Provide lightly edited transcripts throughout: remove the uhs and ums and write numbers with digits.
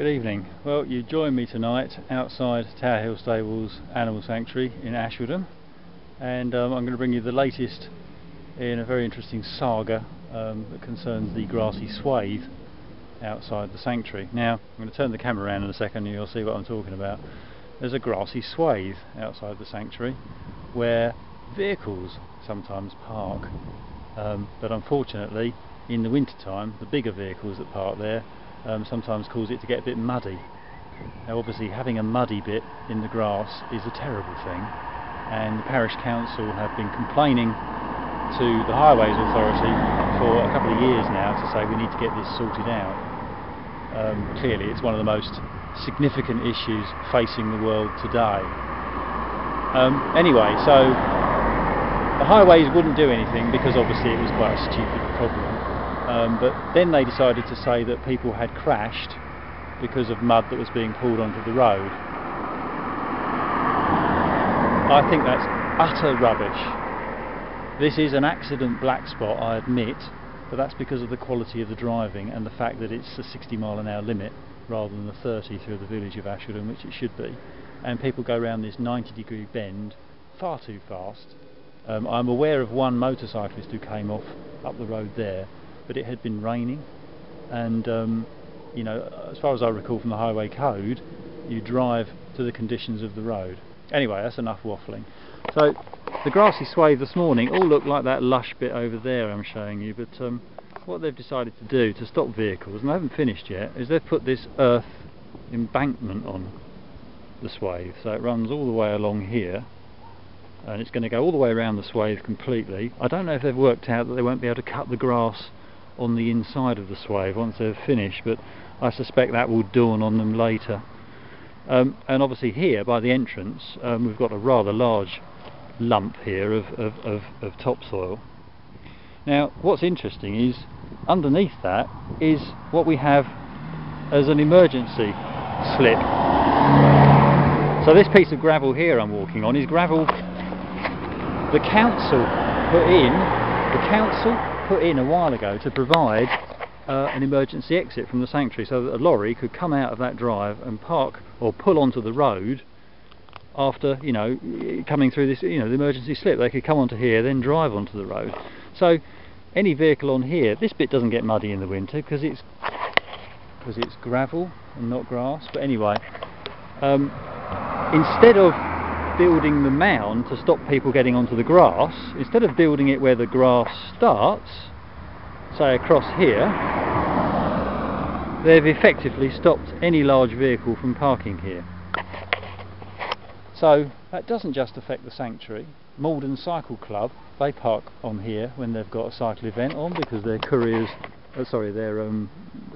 Good evening. Well, you join me tonight outside Tower Hill Stables Animal Sanctuary in Ashford, and I'm going to bring you the latest in a very interesting saga that concerns the grassy swathe outside the sanctuary. Now, I'm going to turn the camera around in a second and you'll see what I'm talking about. There's a grassy swathe outside the sanctuary where vehicles sometimes park, but unfortunately in the winter time the bigger vehicles that park there sometimes cause it to get a bit muddy. Now obviously having a muddy bit in the grass is a terrible thing, and the parish council have been complaining to the Highways Authority for a couple of years now to say we need to get this sorted out. Clearly it's one of the most significant issues facing the world today. Anyway, so the Highways wouldn't do anything because obviously it was quite a stupid problem. But then they decided to say that people had crashed because of mud that was being pulled onto the road. I think that's utter rubbish. This is an accident black spot, I admit, but that's because of the quality of the driving and the fact that it's a 60-mile-an-hour limit rather than the 30 through the village of Ashford, which it should be, and people go around this 90-degree bend far too fast. I'm aware of one motorcyclist who came off up the road there, but it had been raining, and you know, as far as I recall from the highway code, you drive to the conditions of the road. Anyway, that's enough waffling. So the grassy swathe this morning all looked like that lush bit over there I'm showing you, but what they've decided to do to stop vehicles, and they haven't finished yet, is they've put this earth embankment on the swathe, so it runs all the way along here and it's going to go all the way around the swathe completely. I don't know if they've worked out that they won't be able to cut the grass on the inside of the swathe once they've finished, but I suspect that will dawn on them later. And obviously here by the entrance we've got a rather large lump here of topsoil. Now what's interesting is underneath that is what we have as an emergency slip. So this piece of gravel here I'm walking on is gravel the council put in a while ago to provide an emergency exit from the sanctuary, so that a lorry could come out of that drive and park or pull onto the road after, you know, coming through this, you know, the emergency slip. They could come onto here, then drive onto the road. So any vehicle on here, this bit doesn't get muddy in the winter because it's gravel and not grass. But anyway, instead of building the mound to stop people getting onto the grass, instead of building it where the grass starts, say across here, they've effectively stopped any large vehicle from parking here. So that doesn't just affect the sanctuary. Malden Cycle Club, they park on here when they've got a cycle event on, because their couriers, their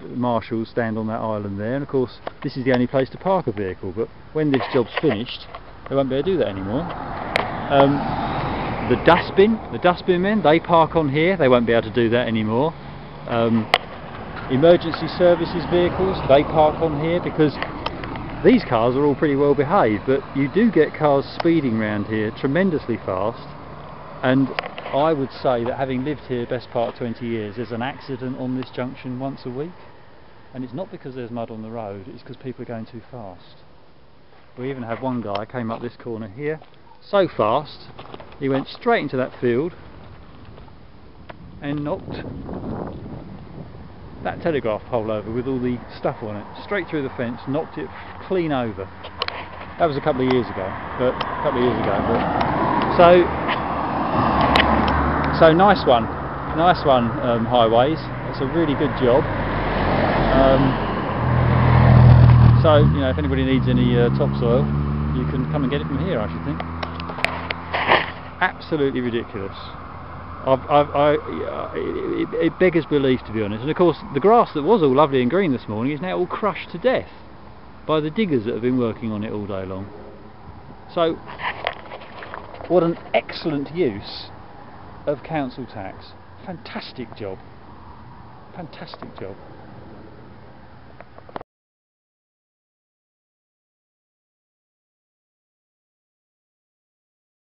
marshals stand on that island there, and of course this is the only place to park a vehicle, but when this job's finished they won't be able to do that anymore. The dustbin men, they park on here, they won't be able to do that anymore. Emergency services vehicles, they park on here, because these cars are all pretty well behaved, but you do get cars speeding around here tremendously fast, and I would say that having lived here best part of 20 years, there's an accident on this junction once a week, and it's not because there's mud on the road, it's because people are going too fast. We even had one guy came up this corner here so fast he went straight into that field and knocked that telegraph pole over with all the stuff on it, straight through the fence, knocked it clean over. That was a couple of years ago, so nice one Highways, that's a really good job. So, you know, if anybody needs any topsoil, you can come and get it from here, I should think. Absolutely ridiculous. It beggars belief, to be honest. And of course, the grass that was all lovely and green this morning is now all crushed to death by the diggers that have been working on it all day long. So, what an excellent use of council tax. Fantastic job. Fantastic job.